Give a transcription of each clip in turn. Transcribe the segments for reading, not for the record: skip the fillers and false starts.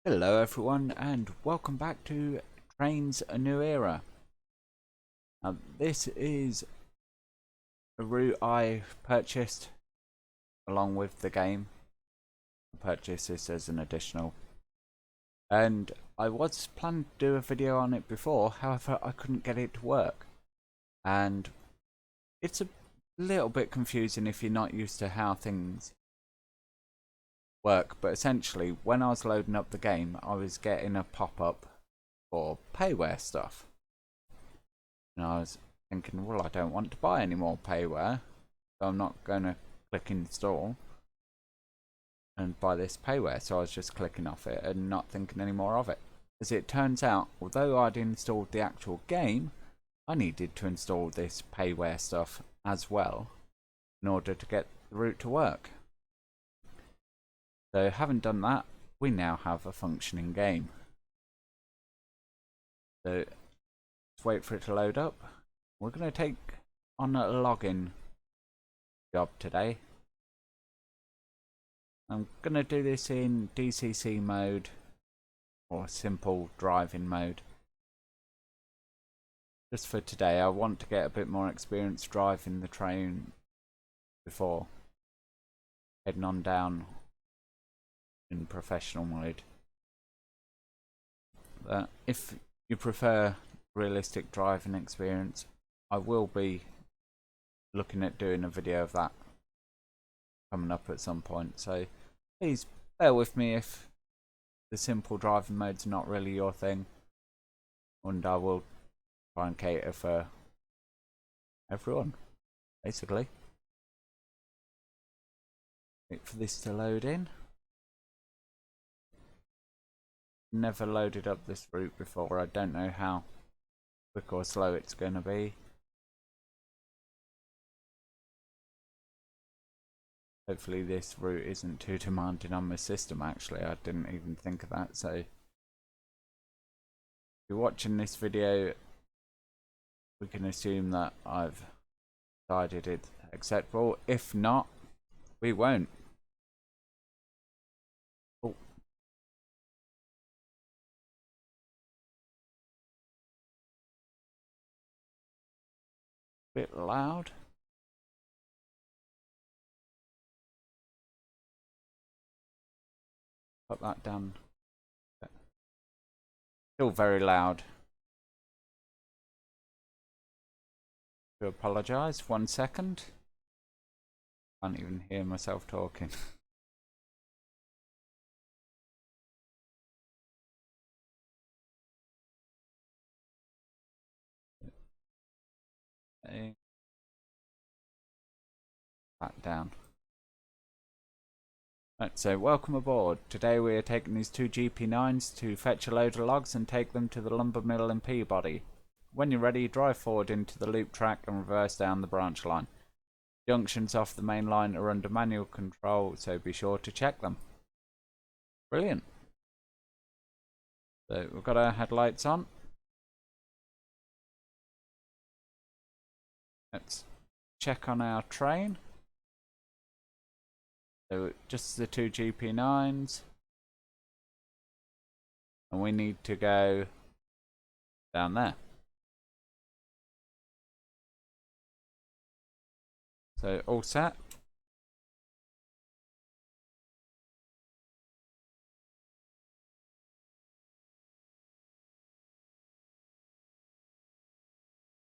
Hello everyone and welcome back to Trainz A New Era. This is a route I purchased along with the game. I purchased this as an additional, and I was planning to do a video on it before, however I couldn't get it to work. And it's a little bit confusing if you're not used to how things work, but essentially when I was loading up the game I was getting a pop-up for payware stuff, and I was thinking, well, I don't want to buy any more payware, so I'm not going to click install and buy this payware. So I was just clicking off it and not thinking any more of it. As it turns out, although I'd installed the actual game, I needed to install this payware stuff as well in order to get the route to work. So having done that, we now have a functioning game. So let's wait for it to load up. We're going to take on a login job today. I'm going to do this in DCC mode or simple driving mode. Just for today, I want to get a bit more experience driving the train before heading on down in professional mode. If you prefer realistic driving experience, I will be looking at doing a video of that coming up at some point, so please bear with me if the simple driving mode's not really your thing, and I will try and cater for everyone, basically. Wait for this to load in. Never loaded up this route before. I don't know how quick or slow it's going to be. Hopefully this route isn't too demanding on my system. Actually, I didn't even think of that. So if you're watching this video, we can assume that I've decided it's acceptable. If not, we won't. Oh. Bit loud. Put that down. Still very loud. To apologise. 1 second. Can't even hear myself talking. Okay. Back down. Right, so welcome aboard. Today we are taking these two GP9s to fetch a load of logs and take them to the lumber mill in Peabody. When you're ready, drive forward into the loop track and reverse down the branch line. Junctions off the main line are under manual control, so be sure to check them. Brilliant. So we've got our headlights on. Let's check on our train. So just the two GP9s, and we need to go down there. So all set.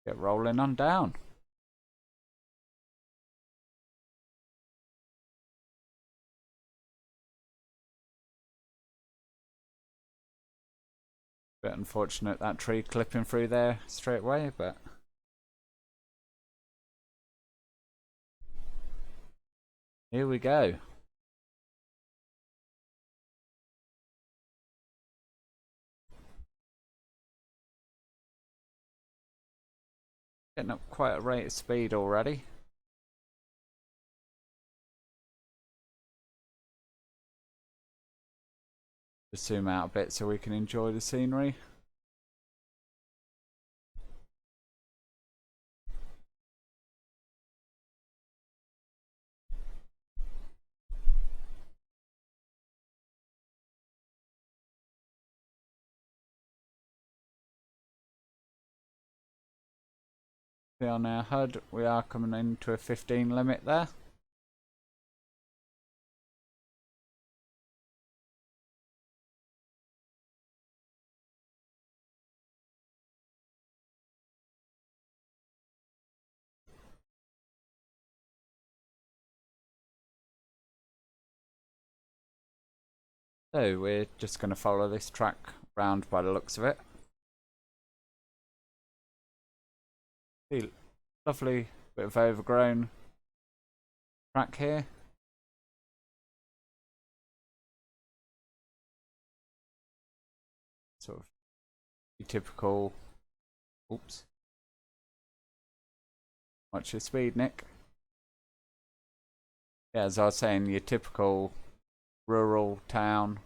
Get rolling on down. Bit unfortunate that tree clipping through there straight away, but here we go. Getting up quite a rate of speed already. Just zoom out a bit so we can enjoy the scenery. See on our HUD, we are coming into a 15 limit there. So we're just going to follow this track round by the looks of it. See, lovely bit of overgrown track here. Sort of your typical, oops, watch your speed, Nick. Yeah, as I was saying, your typical rural town.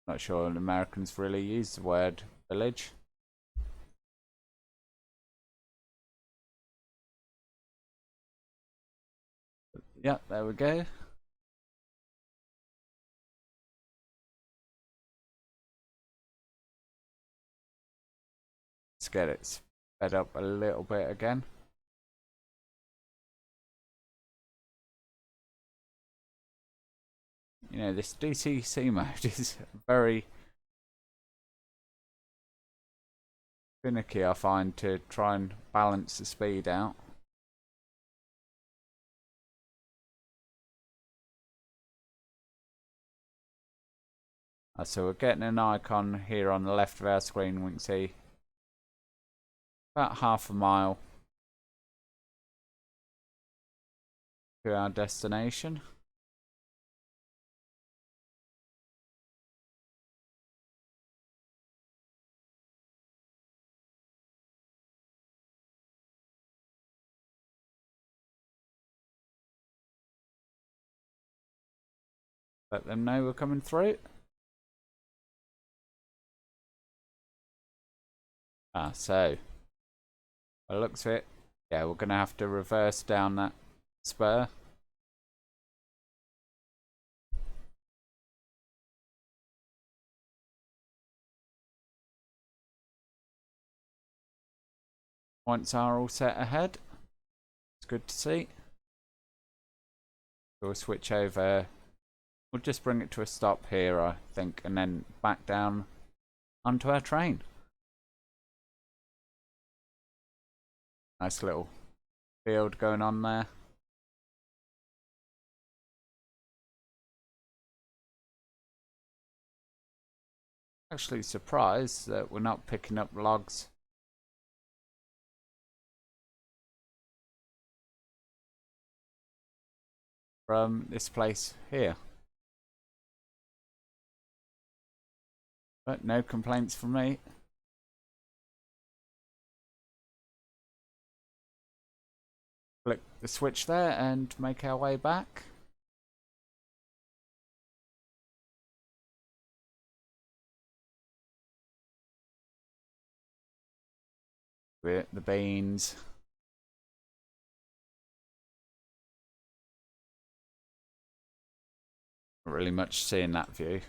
Not sure the Americans really use the word village. Yeah, there we go. Let's get it sped up a little bit again. You know, this DCC mode is very finicky, I find, to try and balance the speed out. So we're getting an icon here on the left of our screen. We can see about half a mile to our destination. Let them know we're coming through. So by the looks of it, yeah, we're gonna have to reverse down that spur. Points are all set ahead. It's good to see. We'll switch over. We'll just bring it to a stop here, I think, and then back down onto our train. Nice little field going on there. Actually surprised that we're not picking up logs from this place here. But no complaints from me. Flick the switch there and make our way back. With the beans. Not really much seeing that view.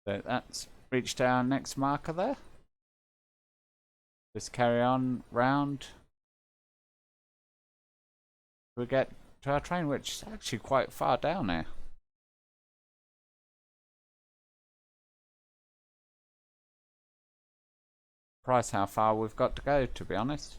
So that's reached our next marker there. Just carry on round. We get to our train, which is actually quite far down there. Price how far we've got to go, to be honest.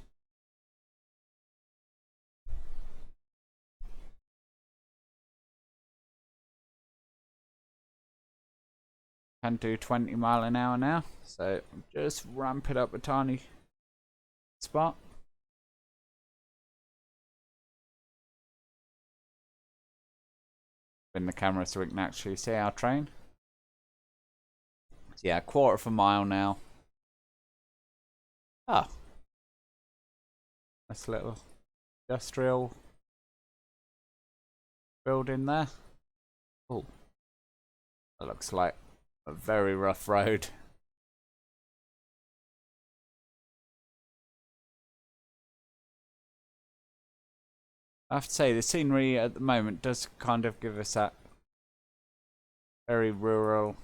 Can do 20 mile an hour now, so just ramp it up a tiny spot. in the camera so we can actually see our train. So yeah, 1/4 now. Ah, nice little industrial building there. Oh, that looks like a very rough road. I have to say, the scenery at the moment does kind of give us that very rural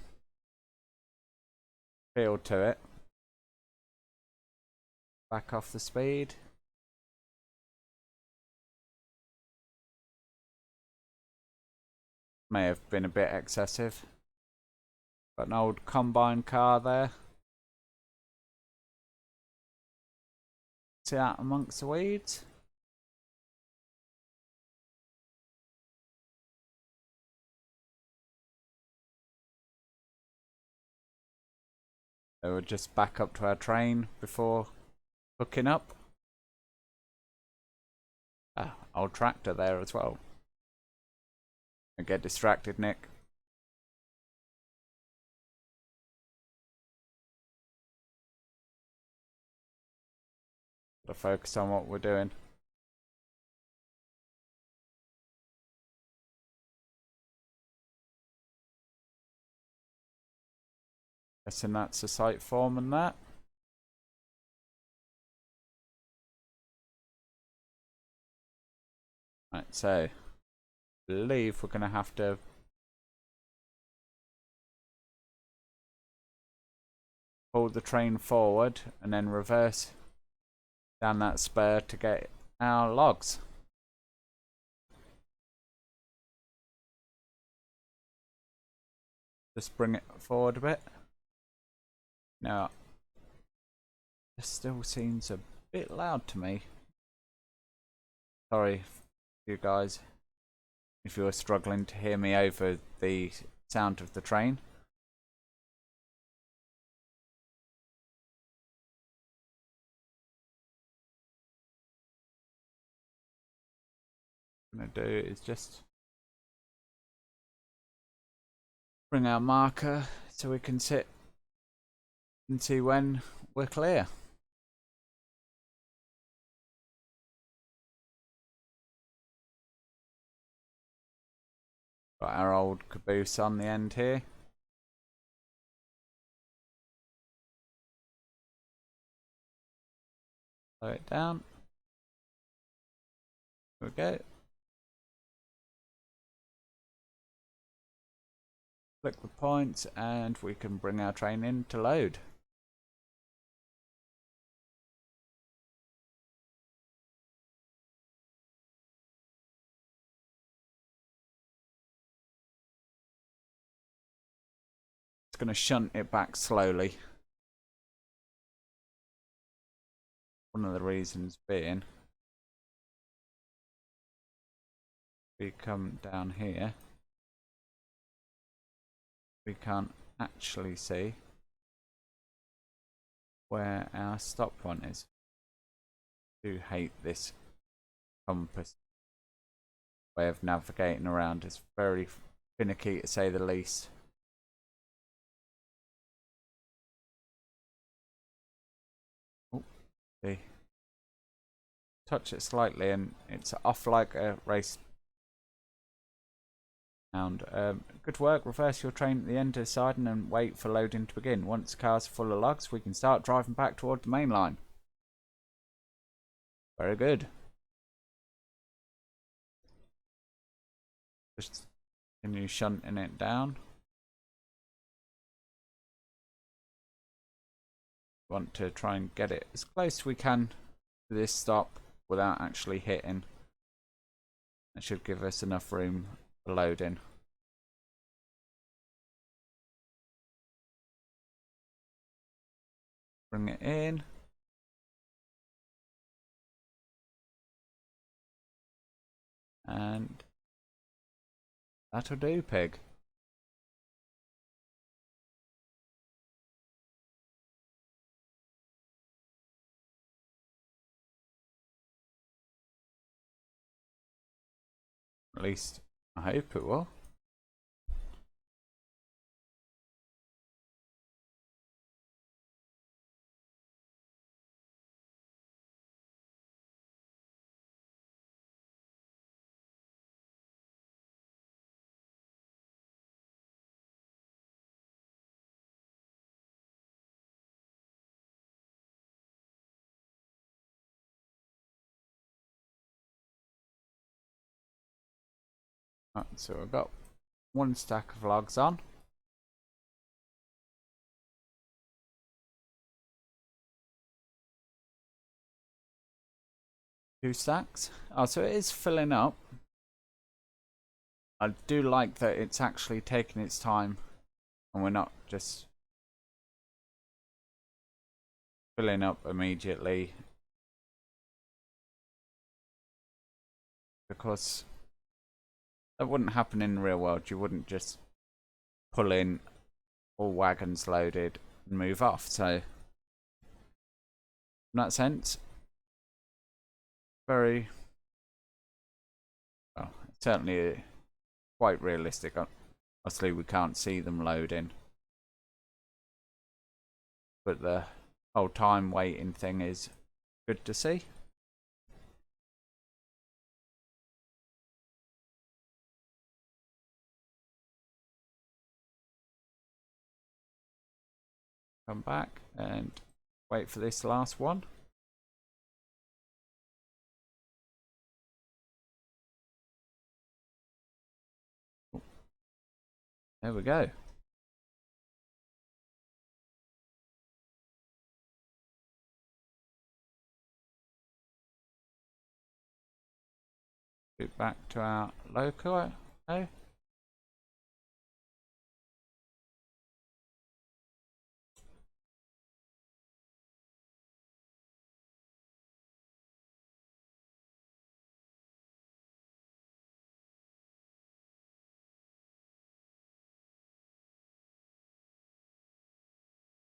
feel to it. Back off the speed. May have been a bit excessive. Got an old combine car there. See that amongst the weeds? So we'll just back up to our train before hooking up. Ah, old tractor there as well. Don't get distracted, Nick. Gotta focus on what we're doing. Guessing that's the site form and that. Right, so I believe we're gonna have to pull the train forward and then reverse down that spur to get our logs. Just bring it forward a bit. Now, this still seems a bit loud to me. Sorry, you guys, if you're struggling to hear me over the sound of the train. What I'm gonna do is just bring our marker so we can sit and see when we're clear. Got our old caboose on the end here. Slow it down. There we go. Click the points and we can bring our train in to load. It's going to shunt it back slowly. One of the reasons being, we come down here, we can't actually see where our stop point is. I do hate this compass way of navigating around. It's very finicky to say the least. Oh, see. Touch it slightly and it's off like a race hound. Good work. Reverse your train at the end of the siding and wait for loading to begin. Once the car's full of logs, we can start driving back toward the main line. Very good. Just continue shunting it down. Want to try and get it as close as we can to this stop without actually hitting. That should give us enough room for loading. Bring it in. And that'll do, pig. At least I hope it will. Right, so we've got one stack of logs on. Two stacks. Oh, so it is filling up. I do like that it's actually taking its time and we're not just filling up immediately, because that wouldn't happen in the real world. You wouldn't just pull in all wagons loaded and move off. So in that sense, very well, certainly quite realistic. Obviously we can't see them loading, but the whole time waiting thing is good to see. Come back and wait for this last one. There we go. Back to our local. No.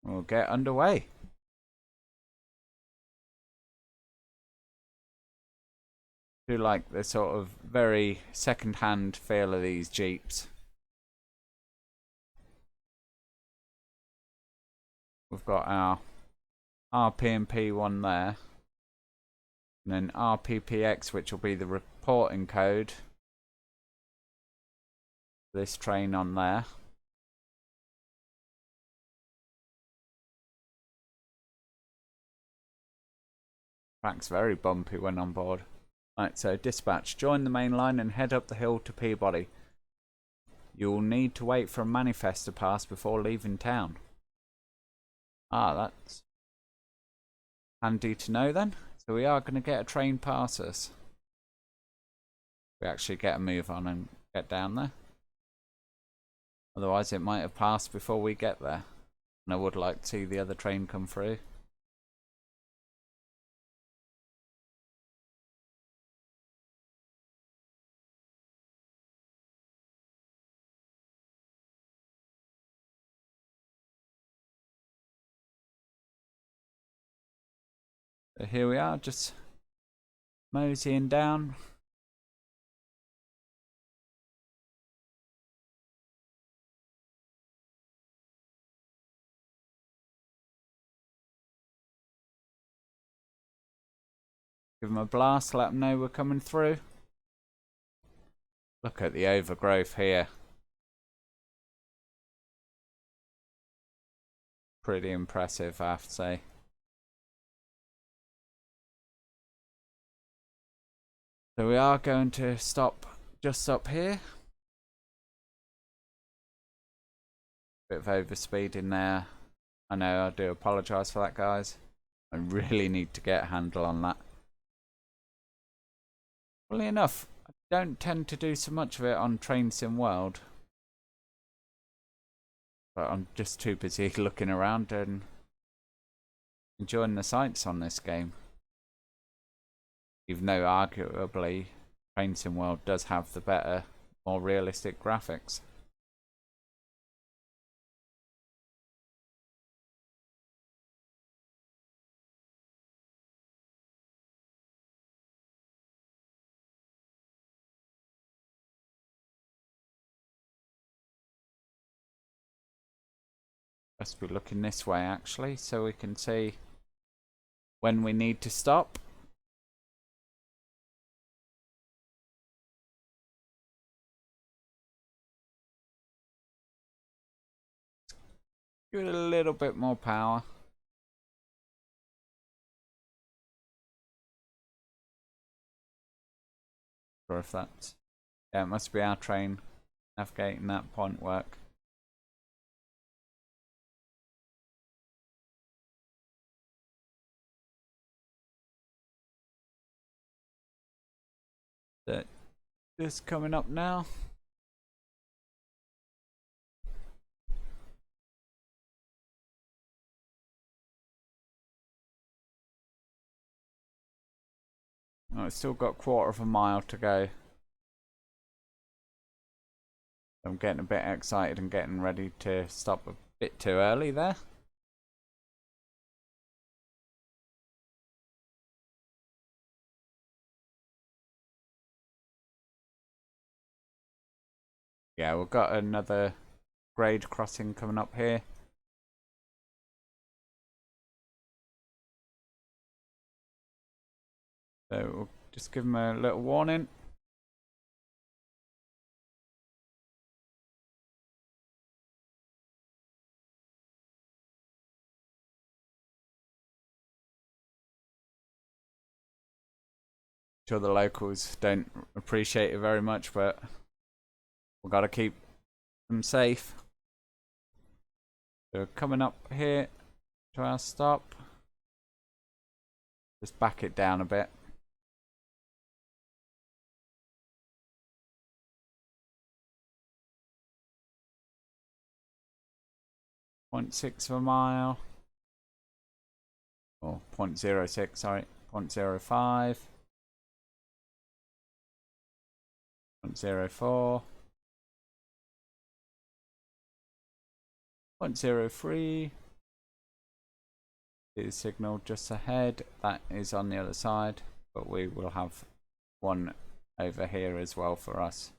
We'll get underway. I do like the sort of very second-hand feel of these Jeeps. We've got our RPMP one there, and then RPPX, which will be the reporting code for this train on there. Track's very bumpy when on board. Right, so dispatch, join the main line and head up the hill to Peabody. You will need to wait for a manifest to pass before leaving town. Ah, that's handy to know then. So we are going to get a train past us. We actually get a move on and get down there. Otherwise it might have passed before we get there. And I would like to see the other train come through. So here we are, just moseying down. Give them a blast, let them know we're coming through. Look at the overgrowth here. Pretty impressive, I have to say. So we are going to stop just up here. Bit of overspeed in there. I know, I do apologise for that, guys. I really need to get a handle on that. Funnily enough, I don't tend to do so much of it on Train Sim World. But I'm just too busy looking around and enjoying the sights on this game. Even though arguably Train Sim World does have the better, more realistic graphics. Must be looking this way actually, so we can see when we need to stop. Give it a little bit more power. Or if that's, Yeah, it must be our train navigating that point work. That is coming up now. Oh, it's still got 1/4 of a mile to go. I'm getting a bit excited and getting ready to stop a bit too early there. Yeah, we've got another grade crossing coming up here. So we'll just give them a little warning. Sure the locals don't appreciate it very much, but we've got to keep them safe. So coming up here to our stop. Just back it down a bit. .6 of a mile. Or 0.06, sorry. 0.05. 0.04. 0.03. The signal just ahead. That is on the other side. But we will have one over here as well for us.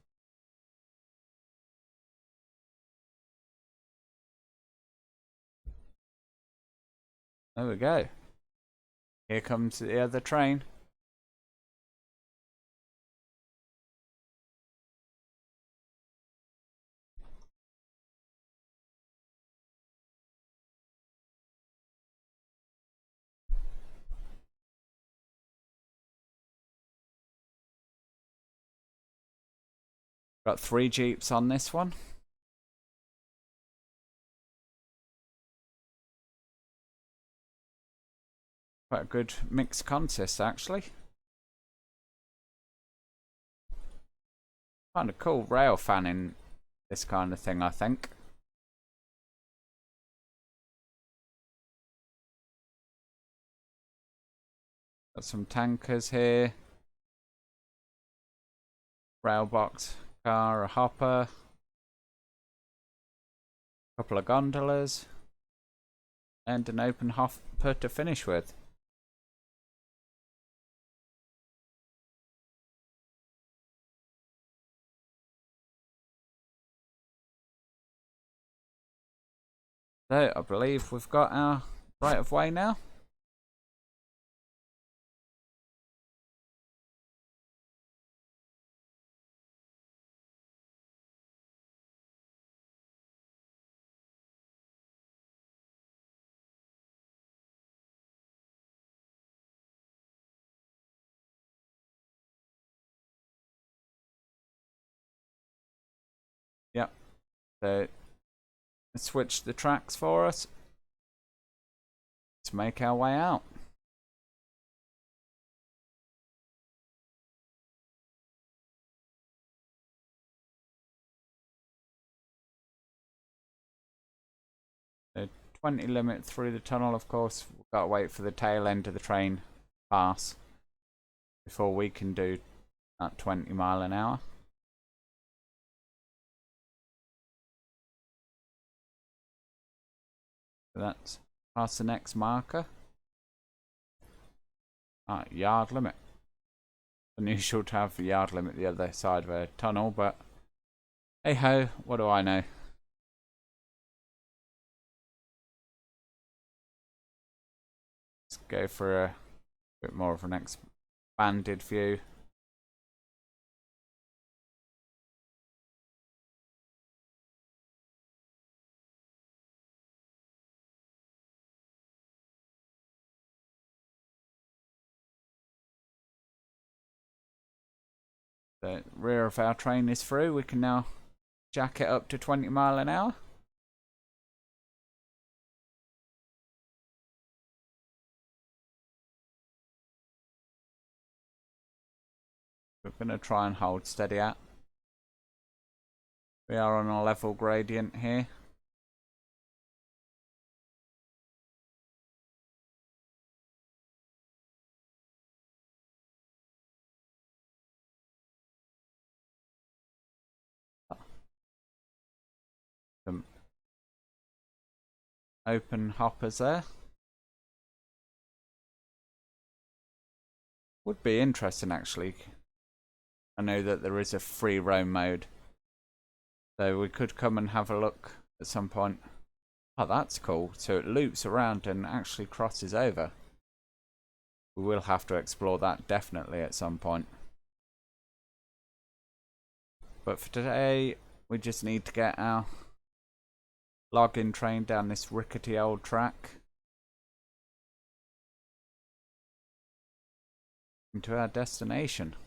There we go. Here comes the other train. Got 3 jeeps on this one. Quite a good mixed consist actually. Kind of cool rail fanning this kind of thing, I think. Got some tankers here. Rail box car, a hopper. A couple of gondolas. And an open hopper to finish with. So I believe we've got our right of way now. Yep. So switch the tracks for us to make our way out. The 20 limit through the tunnel, of course. We've got to wait for the tail end of the train pass before we can do that 20 mile an hour. So that's past the next marker. Yard limit. Unusual to have the yard limit the other side of a tunnel, but hey ho, what do I know? Let's go for a bit more of an expanded view. The rear of our train is through. We can now jack it up to 20 mile an hour. We're going to try and hold steady at. We are on a level gradient here. Some open hoppers there. Would be interesting actually. I know that there is a free roam mode, so we could come and have a look at some point. Oh, that's cool. So it loops around and actually crosses over. We will have to explore that definitely at some point. But for today, we just need to get our login train down this rickety old track into our destination.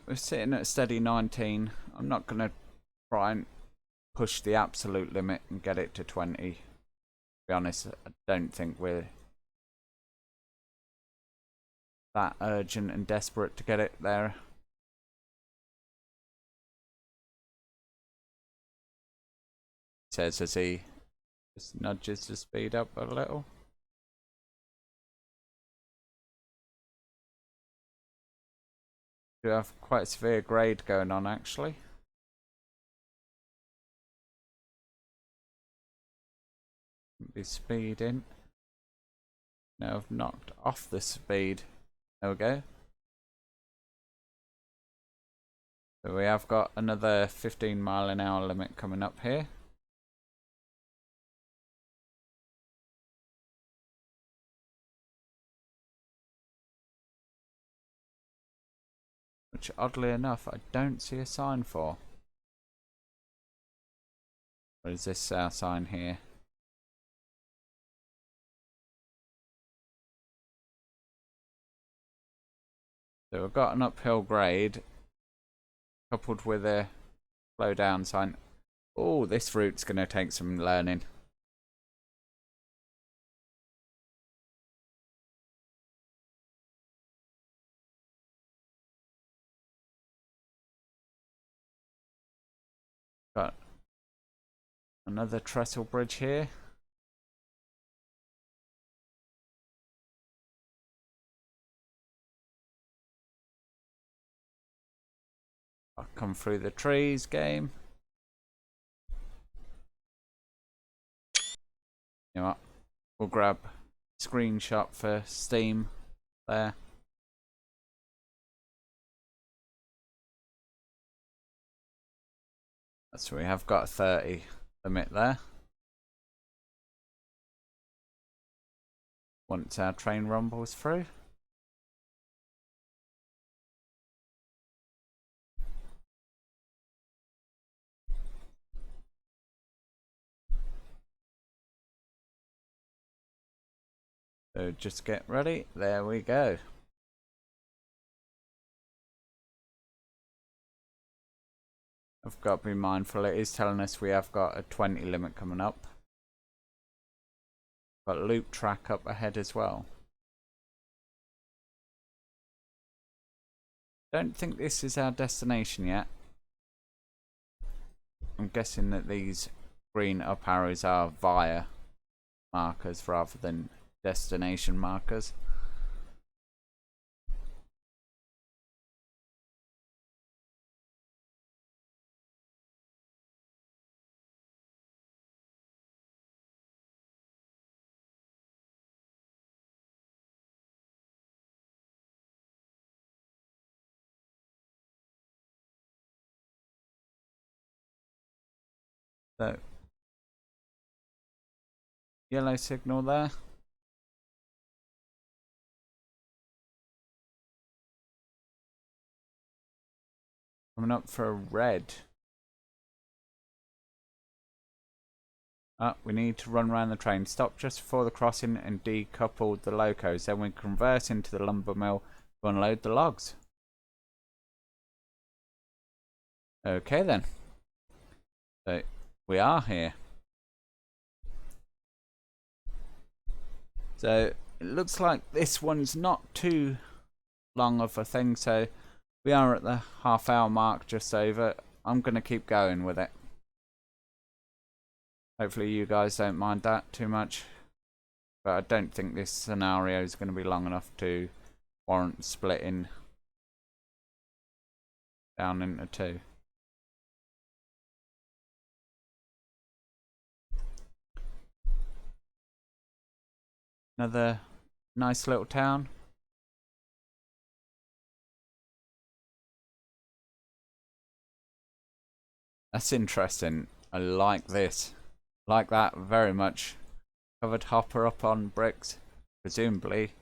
We're sitting at a steady 19. I'm not going to try and push the absolute limit and get it to 20. To be honest, I don't think we're that urgent and desperate to get it there. Says as he just nudges the speed up a little. We have quite a severe grade going on actually. Be speeding. Now I've knocked off the speed. There we go. So we have got another 15 mile an hour limit coming up here. Which oddly enough I don't see a sign for. Or is this our sign here? So we've got an uphill grade coupled with a slow down sign. Oh, this route's going to take some learning. Got another trestle bridge here. I'll come through the trees game. You know what? We'll grab a screenshot for Steam there. So we have got a 30 limit there. Once our train rumbles through. So just get ready. There we go. I've got to be mindful. It is telling us we have got a 20 limit coming up. Got loop track up ahead as well. Don't think this is our destination yet. I'm guessing that these green up arrows are via markers rather than destination markers. So, yellow signal there. Coming up for a red. We need to run around the train. Stop just before the crossing and decouple the locos. Then we convert into the lumber mill to unload the logs. Okay then. So we are here. So it looks like this one's not too long of a thing. So we are at the half-hour mark, just over. I'm going to keep going with it. Hopefully you guys don't mind that too much. But I don't think this scenario is going to be long enough to warrant splitting down into two. Another nice little town. That's interesting. I like this. Like that very much. Covered hopper up on bricks. Presumably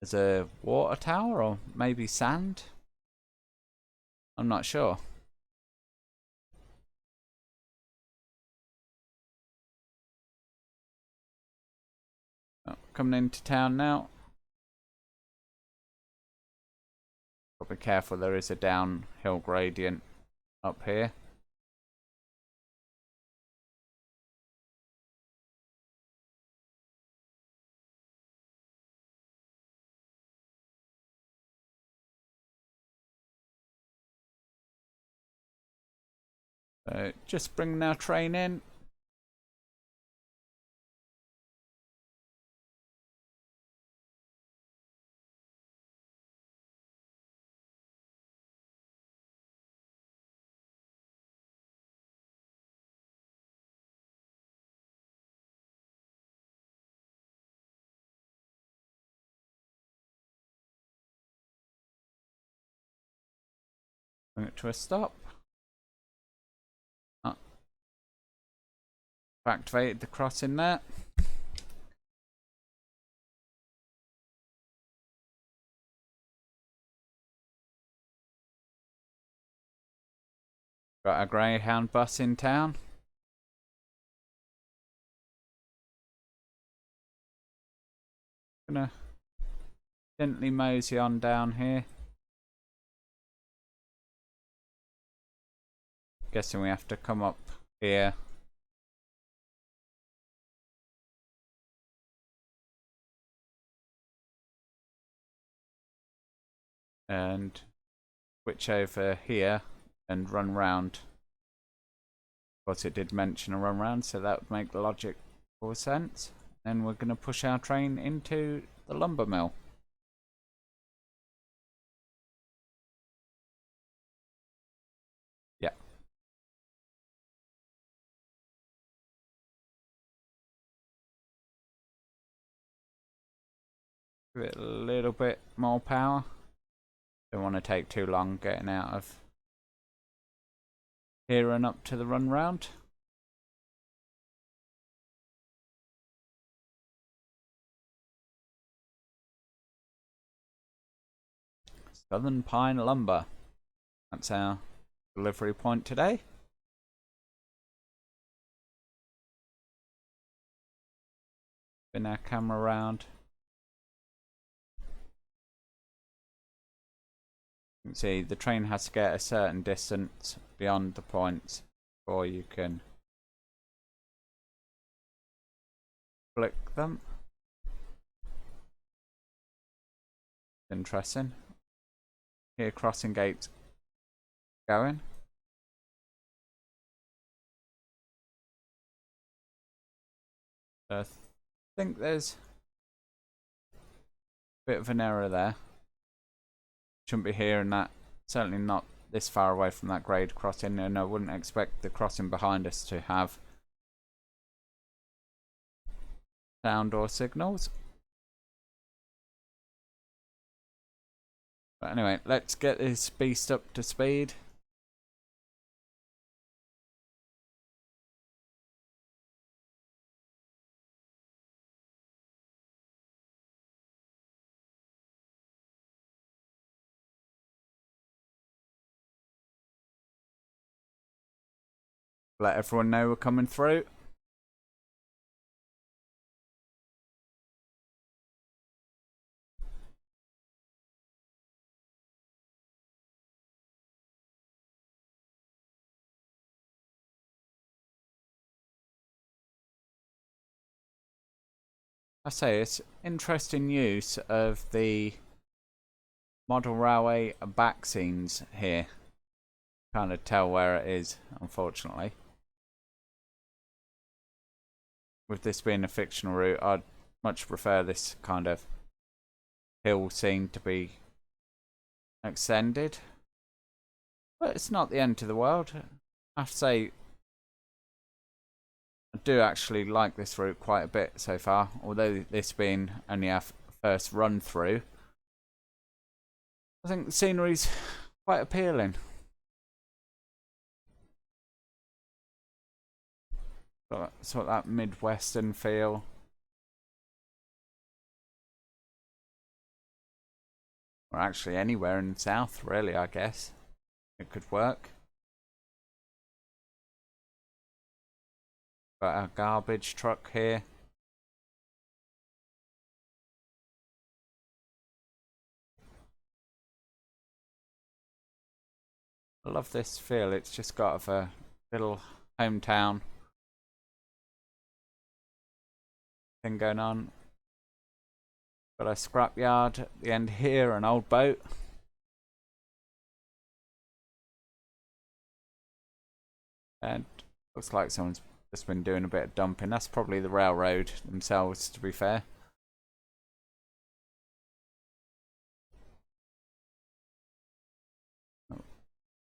there's a water tower or maybe sand. I'm not sure. Oh, coming into town now. Got to be careful, there is a downhill gradient up here. So just bringing our train in. Bring it to a stop. Oh. Activated the crossing there. Got a Greyhound bus in town. Gonna gently mosey on down here. Guessing we have to come up here. And switch over here and run round. Of course it did mention a run round, so that would make logical sense. Then we're going to push our train into the lumber mill. Yeah. Give it a little bit more power. Don't want to take too long getting out of here and up to the run round. Southern Pine Lumber. That's our delivery point today. Spin our camera around. You can see the train has to get a certain distance beyond the points before you can flick them. Interesting. Here, crossing gates going. I think there's a bit of an error there. Shouldn't be here, and that certainly not this far away from that grade crossing, and I wouldn't expect the crossing behind us to have sound or signals. But anyway, let's get this beast up to speed. Let everyone know we're coming through. I say it's interesting use of the model railway back scenes here. Kind of tell where it is, unfortunately. With this being a fictional route, I'd much prefer this kind of hill scene to be extended. But it's not the end of the world. I have to say, I do actually like this route quite a bit so far. Although this being only our first run through, I think the scenery's quite appealing. Got sort of that Midwestern feel. Or actually anywhere in the south, really, I guess. It could work. Got a garbage truck here. I love this feel. It's just got a little hometown thing going on. Got a scrapyard at the end here, an old boat. And looks like someone's just been doing a bit of dumping. That's probably the railroad themselves, to be fair.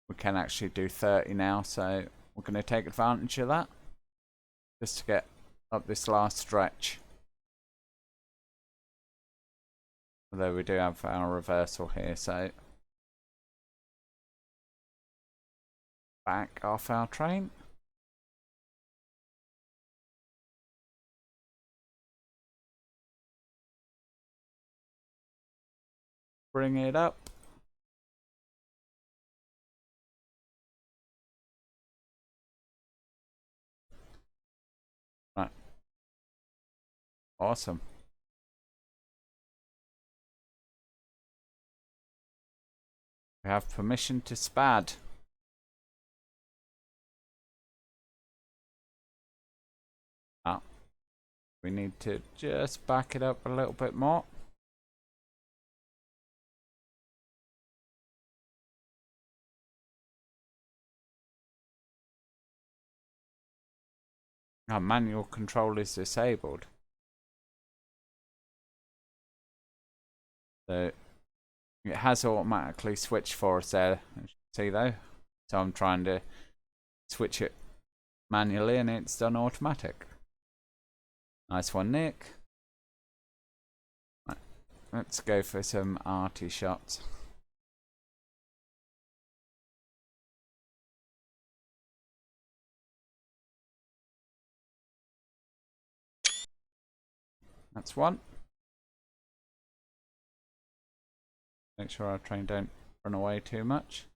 We can actually do 30 now, so we're going to take advantage of that. Just to get up this last stretch. Although we do have our reversal here, so back off our train. Bring it up. Right. Awesome. We have permission to spad. Ah. We need to just back it up a little bit more. Our manual control is disabled. So it has automatically switched for us there, as you can see though. So I'm trying to switch it manually and it's done automatic. Nice one, Nick. Right, let's go for some arty shots. That's one. Make sure our train don't run away too much.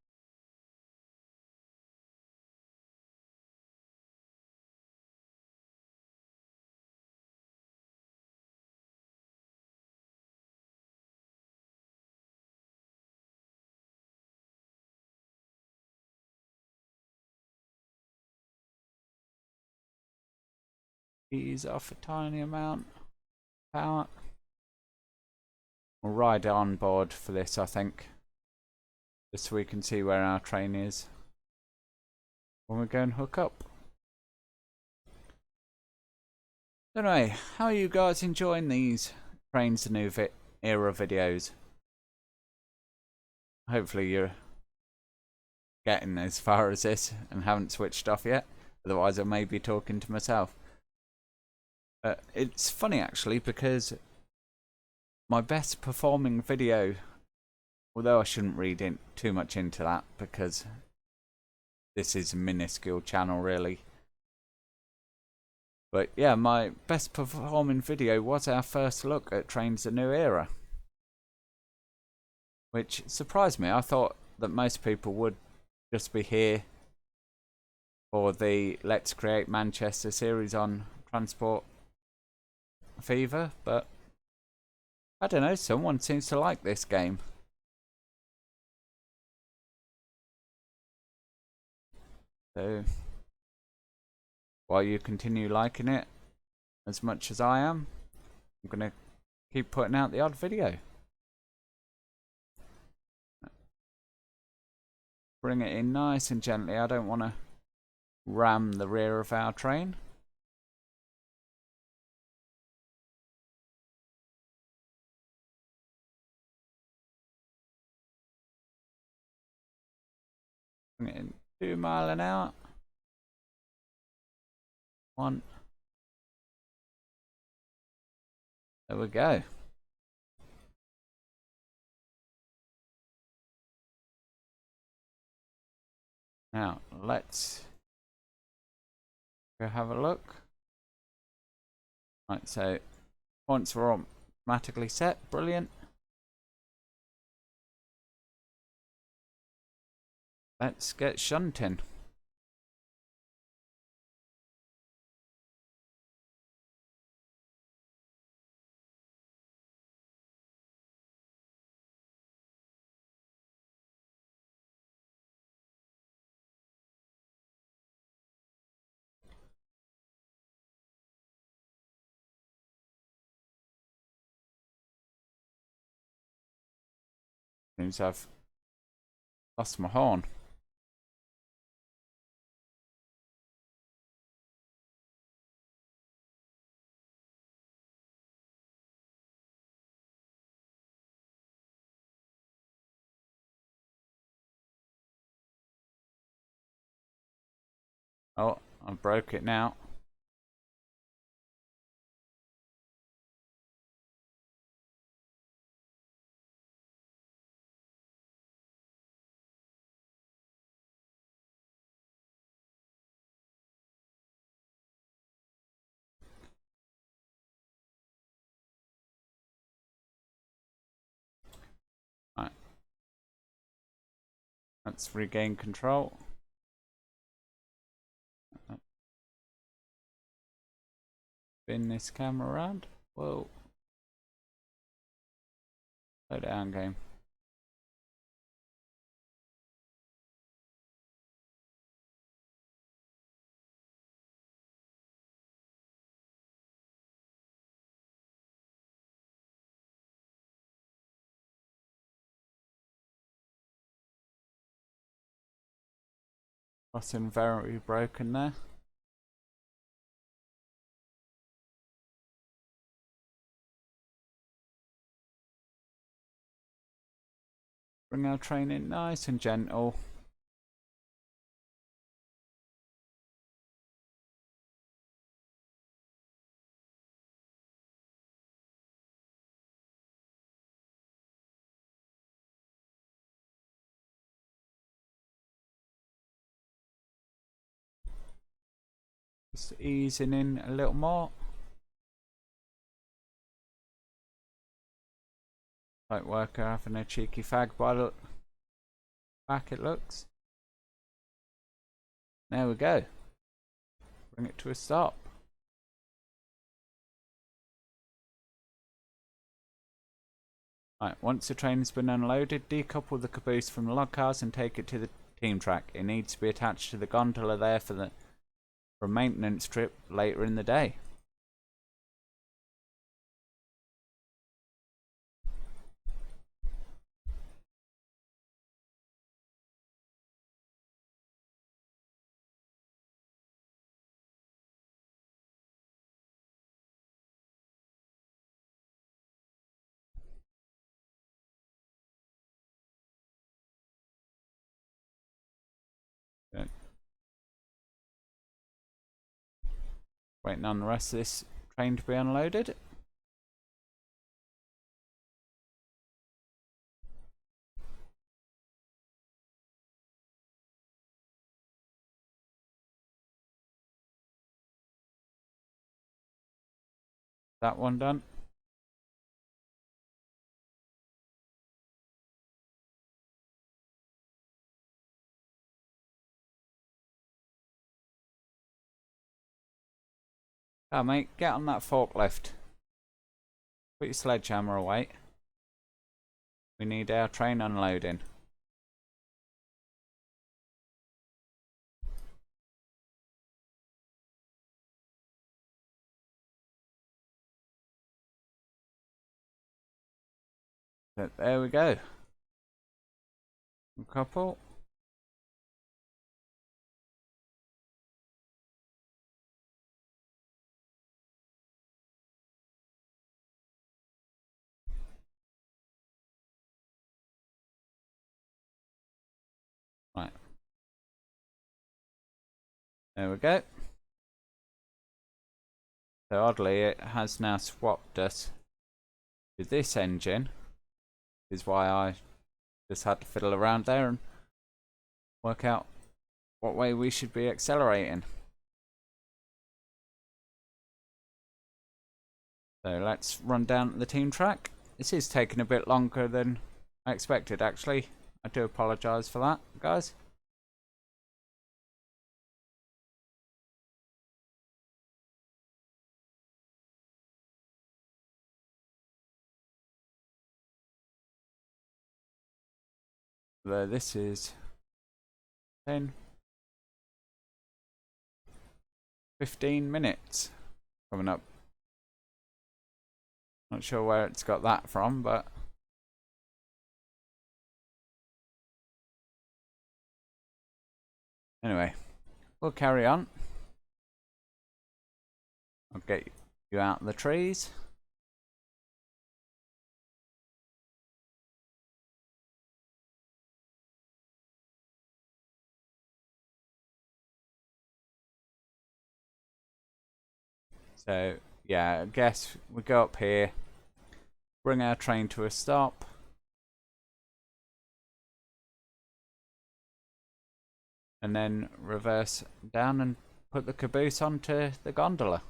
Ease off a tiny amount of power. We'll ride on board for this, I think. Just so we can see where our train is when we go and hook up. Anyway, how are you guys enjoying these Trainz the New Era videos? Hopefully you're getting as far as this and haven't switched off yet. Otherwise I may be talking to myself. It's funny actually, because my best performing video, although I shouldn't read too much into that because this is a minuscule channel really. But yeah, my best performing video was our first look at Trainz the New Era. Which surprised me. I thought that most people would just be here for the Let's Create Manchester series on Transport Fever, but I don't know, someone seems to like this game. So while you continue liking it as much as I am, I'm going to keep putting out the odd video. Bring it in nice and gently. I don't want to ram the rear of our train. Bring it in 2 miles an hour. 1. There we go. Now let's go have a look. Right, so points are automatically set. Brilliant. Let's get shunting. Seems I've lost my horn. Oh, I broke it now. Right. Let's regain control. Spin this camera around. Whoa. Slow down, game. Crossing very broken there. Bring our train in nice and gentle. Just easing in a little more. Light worker having a cheeky fag by the back, it looks. There we go. Bring it to a stop. Right, once the train has been unloaded, decouple the caboose from the log cars and take it to the team track. It needs to be attached to the gondola there for a maintenance trip later in the day. Okay. Waiting on the rest of this train to be unloaded. That one done. Oh mate, get on that forklift. Put your sledgehammer away. We need our train unloading. But there we go. A couple. Right. There we go. So oddly, it has now swapped us to this engine. Is why I just had to fiddle around there and work out what way we should be accelerating. So let's run down the team track. This is taking a bit longer than I expected, actually. I do apologise for that, guys. This is 10, 15 minutes coming up. Not sure where it's got that from, but anyway, we'll carry on. I'll get you out of the trees. So yeah, I guess we go up here, bring our train to a stop, and then reverse down and put the caboose onto the gondola.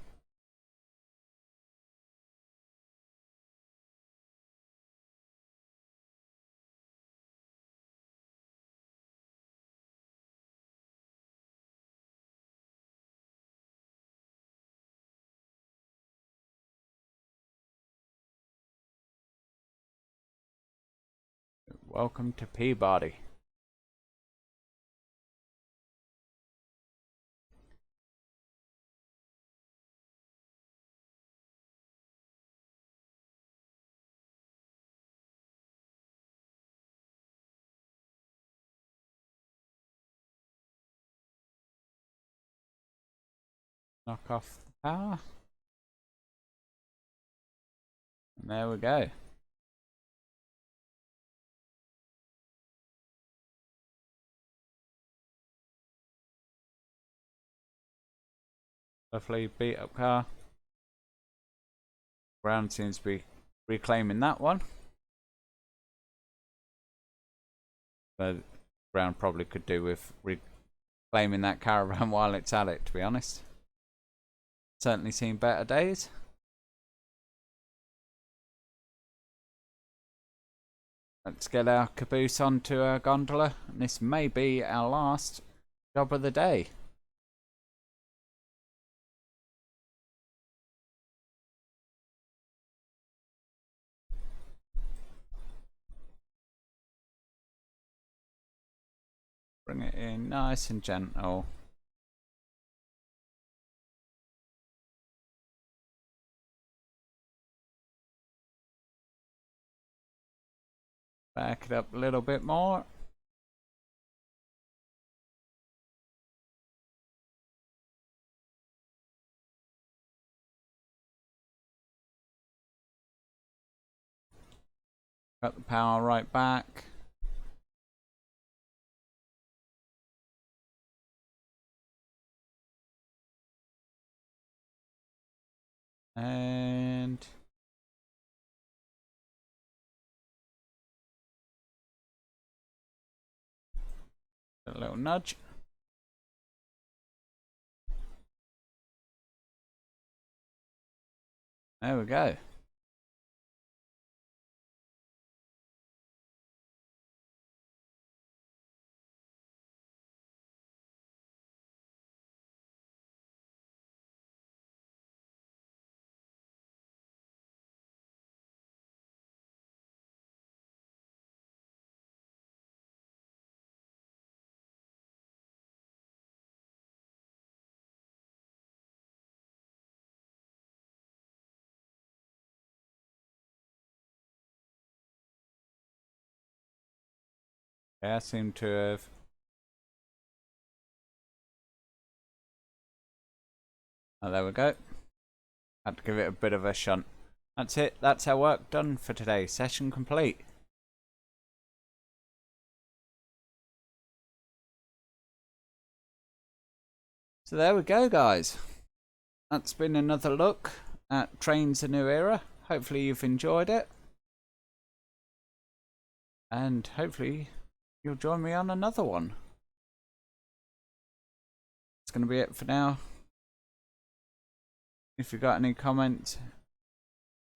Welcome to Peabody. Knock off the power. And there we go. Lovely beat up car. Brown seems to be reclaiming that one. But Brown probably could do with reclaiming that caravan while it's at it, to be honest. Certainly seen better days. Let's get our caboose onto our gondola. And this may be our last job of the day. Bring it in nice and gentle. Back it up a little bit more. Got the power right back. And a little nudge. There we go. Yeah, I seem to have. Oh, there we go. Had to give it a bit of a shunt. That's it. That's our work done for today. Session complete. So there we go, guys. That's been another look at Trainz: A New Era. Hopefully you've enjoyed it. And hopefully you'll join me on another one. It's going to be it for now. If you've got any comments,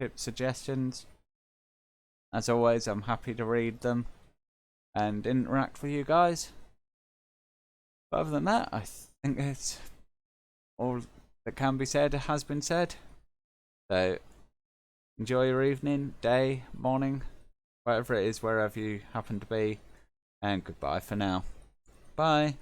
tips, suggestions, as always, I'm happy to read them and interact with you guys. But other than that, I think it's all that can be said has been said. So enjoy your evening, day, morning, whatever it is, wherever you happen to be, and goodbye for now. Bye.